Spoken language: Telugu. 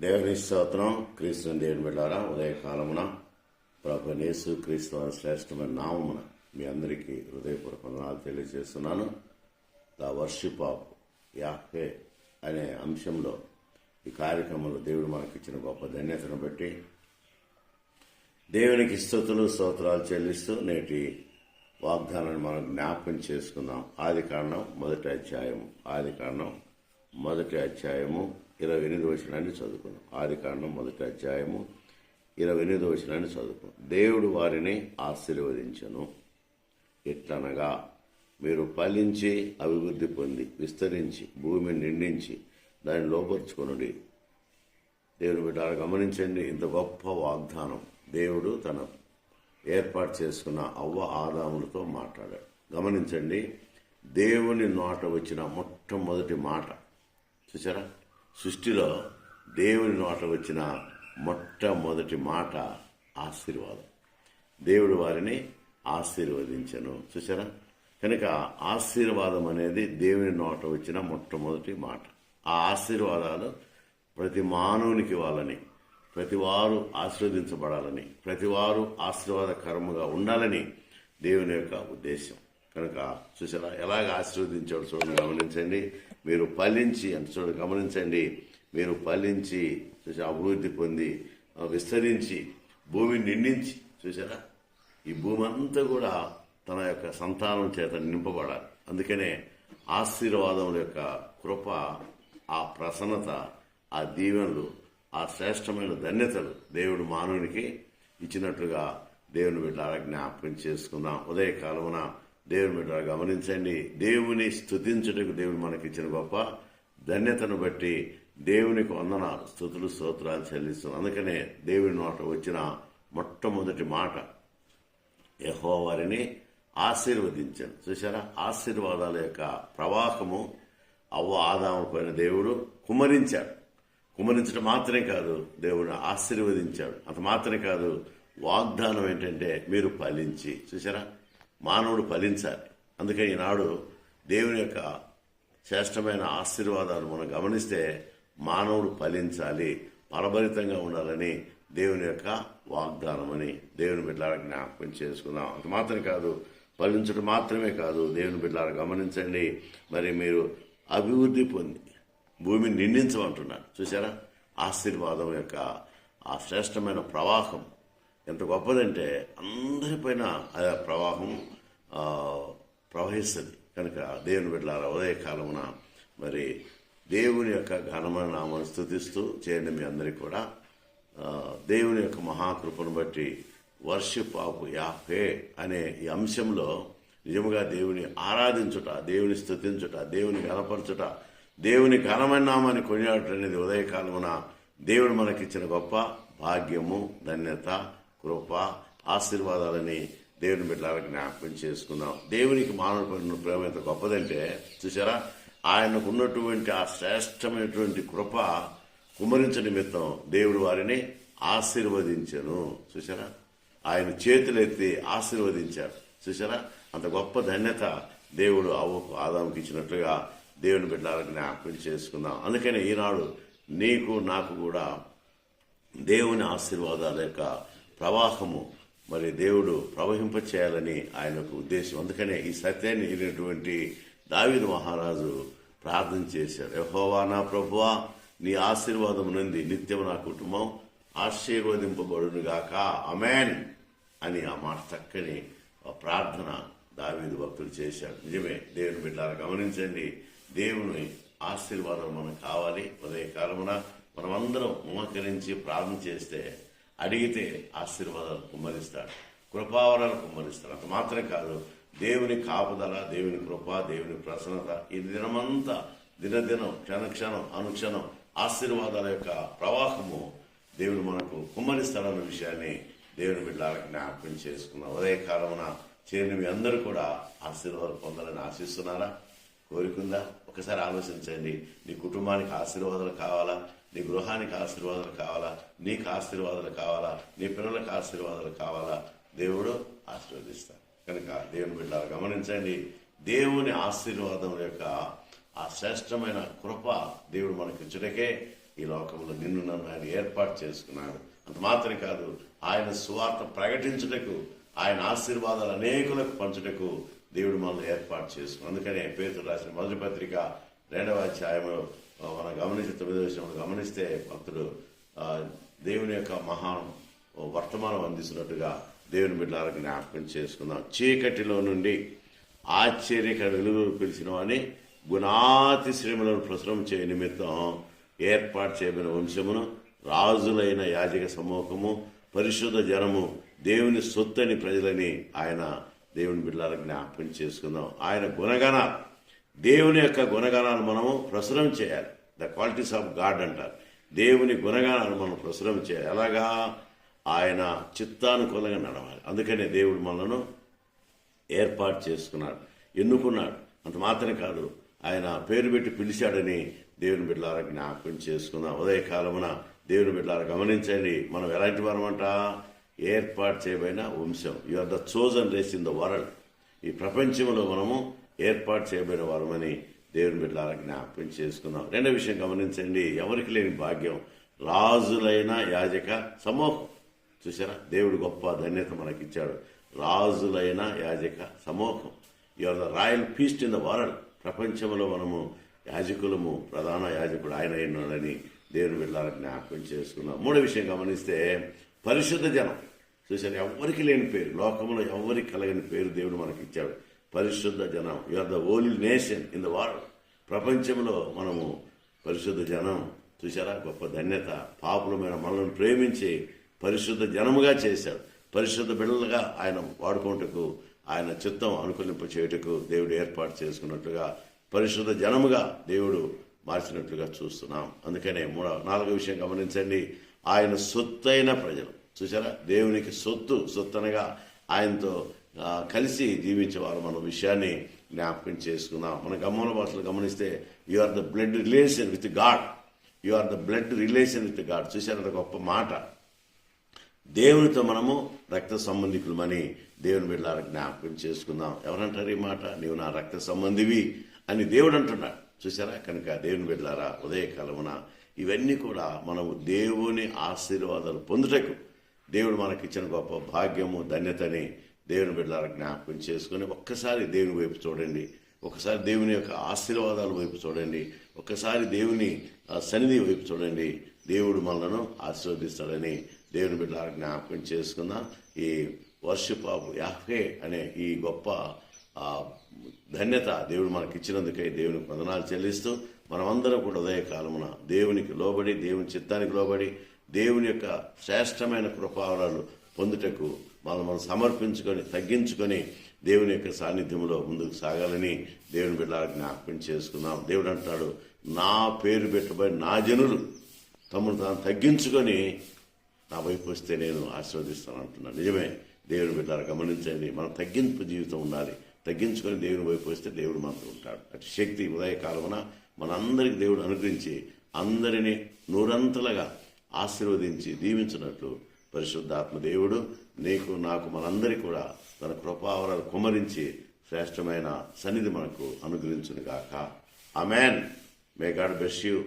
దేవుని స్తోత్రం. క్రీస్తు దేవుని బిడ్డారా, ఉదయకాలమున ప్రభు యేసు క్రీస్తు వారి శ్రేష్టమైన నామమున మీ అందరికీ హృదయపూర్వక వందనాలు తెలియజేస్తున్నాను. ద వర్షిప్ ఆఫ్ యాహ్వే అనే అంశంలో ఈ కార్యక్రమంలో దేవుడు మనకిచ్చిన గొప్ప ధన్యతను బట్టి దేవునికి స్తుతులు స్తోత్రాలు చెల్లిస్తూ నేటి వాగ్దానాన్ని మనం జ్ఞాపకం చేసుకుందాం. ఆదికాండం మొదటి అధ్యాయము 28వ వచనాన్ని చదువుకున్నాం. ఆదికాండం మొదటి అధ్యాయము 28వ వచనాన్ని చదువుకున్నాం. దేవుడు వారిని ఆశీర్వదించెను. ఎట్లనగా, మీరు ఫలించి అభివృద్ధి పొంది విస్తరించి భూమిని నిండించి దాన్ని లోపరుచుకొనుడి. దేవుని బిడ్డలారా గమనించండి, ఇంత గొప్ప వాగ్దానం దేవుడు తన ఏర్పాటు చేసుకున్న అవ్వ ఆదాములతో మాట్లాడాడు. గమనించండి, దేవుని నోట వచ్చిన మొట్టమొదటి మాట చూసారా? సృష్టిలో దేవుని నోట వచ్చిన మొట్టమొదటి మాట ఆశీర్వాదం. దేవుడు వారిని ఆశీర్వదించెను. చూసారా? కనుక ఆశీర్వాదం అనేది దేవుని నోట వచ్చిన మొట్టమొదటి మాట. ఆ ఆశీర్వాదాలు ప్రతి మానవునికి ఇవ్వాలని, ప్రతివారు ఆశీర్వదించబడాలని, ప్రతివారు ఆశీర్వాదకరముగా ఉండాలని దేవుని యొక్క ఉద్దేశం. కనుక చూసారా ఎలాగ ఆశీర్వదించాడు చూడండి, గమనించండి. మీరు ఫలించి అంటే చూడండి, గమనించండి, మీరు ఫలించి చూసా అభివృద్ధి పొంది విస్తరించి భూమిని నిండించి. చూసారా, ఈ భూమి అంతా కూడా తన యొక్క సంతానం చేత నింపబడాలి. అందుకనే ఆశీర్వాదం యొక్క కృప, ఆ ప్రసన్నత, ఆ దీవెనలు, ఆ శ్రేష్టమైన ధన్యతలు దేవుడు మానవునికి ఇచ్చినట్లుగా దేవుని బిడ్డలారా జ్ఞాపకం చేసుకుందాం. ఉదయకాలమున దేవుని బిడ్డలారా గమనించండి, దేవుని స్తుతించుటకు దేవుడు మనకిచ్చిన గొప్ప ధన్యతను బట్టి దేవునికి వందనాలు, స్తుతులు, స్తోత్రాలు చెల్లిస్తున్నాం. అందుకనే దేవుని నోట వచ్చిన మొట్టమొదటి మాట యెహోవా వారిని ఆశీర్వదించాను. చూసారా, ఆశీర్వాదాల యొక్క ప్రవాహము అవ్వ ఆదాము పైన దేవుడు కుమ్మరించాడు. కుమ్మరించడం మాత్రమే కాదు, దేవుడు ఆశీర్వదించాడు. అంత మాత్రమే కాదు, వాగ్దానం ఏంటంటే మీరు ఫలించి. చూసారా, మానవుడు ఫలించాలి. అందుకే ఈనాడు దేవుని యొక్క శ్రేష్టమైన ఆశీర్వాదాలు మనం గమనిస్తే మానవుడు ఫలించాలి, ఫలభరితంగా ఉండాలని దేవుని యొక్క వాగ్దానం అని దేవుని బిడ్డలారా జ్ఞాపకం చేసుకుందాం. అంత మాత్రం కాదు, ఫలించడం మాత్రమే కాదు, దేవుని బిడ్డలారా గమనించండి, మరి మీరు అభివృద్ధి పొంది భూమిని నిండించమంటున్నారు. చూసారా, ఆశీర్వాదం యొక్క ఆ శ్రేష్టమైన ప్రవాహం ఎంత గొప్పదంటే అందరిపైన ఆ ప్రవాహం ప్రవహిస్తుంది. కనుక దేవుని బిడ్డలారా ఉదయకాలమున మరి దేవుని యొక్క ఘనమైన నామాన్ని స్తుతిస్తూ చేయండి. మీ అందరికీ కూడా దేవుని యొక్క మహాకృపను బట్టి వర్షిప్ ఆఫ్ యాహ్వే అనే ఈ అంశంలో నిజముగా దేవుని ఆరాధించుట, దేవుని స్తుతించుట, దేవుని ఘనపరచుట, దేవుని ఘనమైన నామాన్ని కొనియాడటం అనేది ఉదయకాలమున దేవుడు మనకిచ్చిన గొప్ప భాగ్యము, ధన్యత, కృప, ఆశీర్వాదాలని దేవుని బిడ్డలారా జ్ఞాపకం చేసుకుందాం. దేవునికి మానవుడి పైన ప్రేమ ఎంత గొప్పదంటే చూసారా, ఆయనకు ఉన్నటువంటి ఆ శ్రేష్టమైనటువంటి కృప కుమరించ నిమిత్తం దేవుడు వారిని ఆశీర్వదించెను. చూసారా, ఆయన చేతులెత్తి ఆశీర్వదించారు. చూసారా, అంత గొప్ప ధన్యత దేవుడు అవ్వకు ఆదాముకి ఇచ్చినట్లుగా దేవుని బిడ్డలారా జ్ఞాపకం చేసుకుందాం. అందుకనే ఈనాడు నీకు నాకు కూడా దేవుని ఆశీర్వాదాల యొక్క ప్రవాహము మరి దేవుడు ప్రవహింపచేయాలని ఆయనకు ఉద్దేశం. అందుకనే ఈ సత్యాన్ని ఎరిగినటువంటి దావీదు మహారాజు ప్రార్థన చేశాడు. యెహోవా నా ప్రభువా, నీ ఆశీర్వాదం నుండి నిత్యం నా కుటుంబం ఆశీర్వదింపబడునుగాక, ఆమేన్ అని ఆ మాట చక్కని ప్రార్థన దావీదు భక్తులు చేశాడు. నిజమే దేవుని బిడ్డలారా గమనించండి, దేవుని ఆశీర్వాదం మనకు కావాలి. ఉదయకాలమున మనమందరం మోకరించి ప్రార్థన చేస్తే, అడిగితే ఆశీర్వాదాలు కుమ్మరిస్తాడు, కృపావరాలు కుమ్మరిస్తాడు. అంత మాత్రమే కాదు, దేవుని కాపుదల, దేవుని కృప, దేవుని ప్రసన్నత ఈ దినమంతా దినదినం క్షణక్షణం అనుక్షణం ఆశీర్వాదాల యొక్క ప్రవాహము దేవుడు మనకు కుమ్మరిస్తాడన్న విషయాన్ని దేవుని బిడ్డలారా జ్ఞాపకం చేసుకున్నాం. ఉదయకాలమున చేరిన మీ అందరూ కూడా ఆశీర్వాదాలు పొందాలని ఆశిస్తున్నారా? కోరికుందా? ఒకసారి ఆలోచించండి. నీ కుటుంబానికి ఆశీర్వాదాలు కావాలా? నీ గృహానికి ఆశీర్వాదాలు కావాలా? నీకు ఆశీర్వాదాలు కావాలా? నీ పిల్లలకు ఆశీర్వాదాలు కావాలా? దేవుడు ఆశీర్వదిస్తాడు. కనుక దేవుని బిడ్డలారా గమనించండి, దేవుని ఆశీర్వాదం యొక్క ఆ శ్రేష్టమైన కృప దేవుడు మనకిచ్చుటకే ఈ లోకంలో నిన్ను నన్ను ఆయన ఏర్పాటు చేసుకున్నాడు. అంత మాత్రం కాదు, ఆయన సువార్త ప్రకటించుటకు, ఆయన ఆశీర్వాదాలు అనేకులకు పంచుటకు దేవుడు మనల్ని ఏర్పాటు చేసుకున్నాడు. అందుకనే పేతురు రాసిన మొదటి పత్రిక 2వ అధ్యాయంలో మనం గమనించి 9వ విషయంలో గమనిస్తే భక్తుడు దేవుని యొక్క మహా వర్తమానం అందిస్తున్నట్టుగా దేవుని బిడ్డలకు జ్ఞాపకం చేసుకుందాం. చీకటిలో నుండి ఆశ్చర్యకర వెలుగు పిలిచిన అని గుణాతి శ్రమలను ప్రసరం చేయ నిమిత్తం ఏర్పాటు చేయబడిన వంశమును, రాజులైన యాజక సమూహము, పరిశుద్ధ జనము, దేవుని సొత్తని ప్రజలని ఆయన దేవుని బిడ్డలకు జ్ఞాపకం చేసుకుందాం. ఆయన గుణగణాలు, దేవుని యొక్క గుణగణాలు మనము ప్రచురం చేయాలి. ద క్వాలిటీస్ ఆఫ్ గాడ్ అంటారు. దేవుని గుణగణాలు మనం ప్రచురం చేయాలి. ఎలాగా? ఆయన చిత్తానుకూలంగా నడవాలి. అందుకనే దేవుడు మనలను ఏర్పాటు చేసుకున్నాడు, ఎన్నుకున్నాడు. అంత మాత్రమే కాదు, ఆయన పేరు పెట్టి పిలిచాడని దేవుని బిడ్డలారా జ్ఞాపకం చేసుకుందాం. ఉదయకాలమున దేవుని బిడ్డలారా గమనించండి, మనం ఎలాంటి వారమంట? ఏర్పాటు చేయబడిన వంశం. You are the chosen race in the world. ఈ ప్రపంచంలో మనము ఏర్పాటు చేయబడిన వారమని దేవుని బిడ్డలారా జ్ఞాపకం చేసుకుందాం. రెండో విషయం గమనించండి, ఎవరికి లేని భాగ్యం, రాజులైన యాజక సమూహం. చూసారా, దేవుడు గొప్ప ధన్యత మనకిచ్చాడు. రాజులైన యాజక సమూహం. You are the royal feast in the world. ప్రపంచంలో మనము యాజకులము, ప్రధాన యాజకుడు ఆయన అయినాడని దేవుని బిడ్డలకు జ్ఞాపకం చేసుకున్నాం. మూడో విషయం గమనిస్తే పరిశుద్ధ జనం. చూసారు, ఎవరికి లేని పేరు, లోకంలో ఎవరికి కలగని పేరు దేవుడు మనకి ఇచ్చాడు. పరిశుద్ధ జనం. You are the only nation in the world. ప్రపంచంలో మనము పరిశుద్ధ జనం. చూసారా, గొప్ప ధన్యత. పాపులమైన మనల్ని ప్రేమించి పరిశుద్ధ జనముగా చేశాడు. పరిశుద్ధ బిడ్డలుగా ఆయన వాడుకుంటకు, ఆయన చిత్తం అనుకూలింప చేయుటకు దేవుడు ఏర్పాటు చేసుకున్నట్లుగా పరిశుద్ధ జనముగా దేవుడు మార్చినట్లుగా చూస్తున్నాం. అందుకనే నాలుగో విషయం గమనించండి, ఆయన సొత్తైన ప్రజలు. చూసారా, దేవునికి సొత్తనగా ఆయనతో కలిసి జీవించేవారు మన విషయాన్ని జ్ఞాపకం చేసుకుందాం. మన గమ్మల భాషలు గమనిస్తే you are the blood relation with God. You are the blood relation with God. చూసారా, గొప్ప మాట. దేవునితో మనము రక్త సంబంధికులమని దేవుని బిడ్డలారా జ్ఞాపకం చేసుకుందాం. ఎవరంటారు ఈ మాట? నీవు నా రక్త సంబంధివి అని దేవుడు అంటున్నాడు. చూసారా, కనుక దేవుని బిడ్డలారా ఉదయకాలమున ఇవన్నీ కూడా మనము దేవుని ఆశీర్వాదాలు పొందుటకు దేవుడు మనకిచ్చిన గొప్ప భాగ్యము, ధన్యతని దేవుని బిడ్డలారా జ్ఞాపకం చేసుకుని ఒక్కసారి దేవుని వైపు చూడండి. ఒకసారి దేవుని యొక్క ఆశీర్వాదాల వైపు చూడండి. ఒక్కసారి దేవుని సన్నిధి వైపు చూడండి. దేవుడు మనలను ఆశీర్వదిస్తాడని దేవుని బిడ్డలారా జ్ఞాపకం చేసుకుందాం. ఈ వర్షిప్ ఆఫ్ యాహ్వే అనే ఈ గొప్ప ధన్యత దేవుడు మనకిచ్చినందుకే దేవునికి వందనాలు చెల్లిస్తూ మనమందరం కూడా ఉదయకాలమున దేవునికి లోబడి, దేవుని చిత్తానికి లోబడి, దేవుని యొక్క శ్రేష్టమైన కృపావరాలు పొందుటకు మనం సమర్పించుకొని, తగ్గించుకొని దేవుని యొక్క సాన్నిధ్యంలో ముందుకు సాగాలని దేవుని బిడ్డలారా జ్ఞాపకం చేసుకుందాం. దేవుడు అంటాడు, నా పేరు పెట్టబడి నా జనులు తమను తాను తగ్గించుకొని నా వైపు వస్తే నేను ఆశీర్వదిస్తాను అంటున్నాను. నిజమే, దేవుని బిడ్డలారా గమనించండి, మనం తగ్గింపు జీవితం ఉండాలి. తగ్గించుకొని దేవుని వైపు వస్తే దేవుడు మనతో ఉంటాడు. అటు శక్తి ఉదయకాలమున మనందరికి దేవుడు అనుగ్రహించి అందరినీ నూరంతలుగా ఆశీర్వదించి దీవించినట్లు పరిశుద్ధాత్మ దేవుడు నీకు, నాకు, మనందరికీ కూడా తన కృపావరాలు కుమ్మరించి శ్రేష్టమైన సన్నిధి మనకు అనుగ్రహించును గాక. ఆమేన్. May God bless you.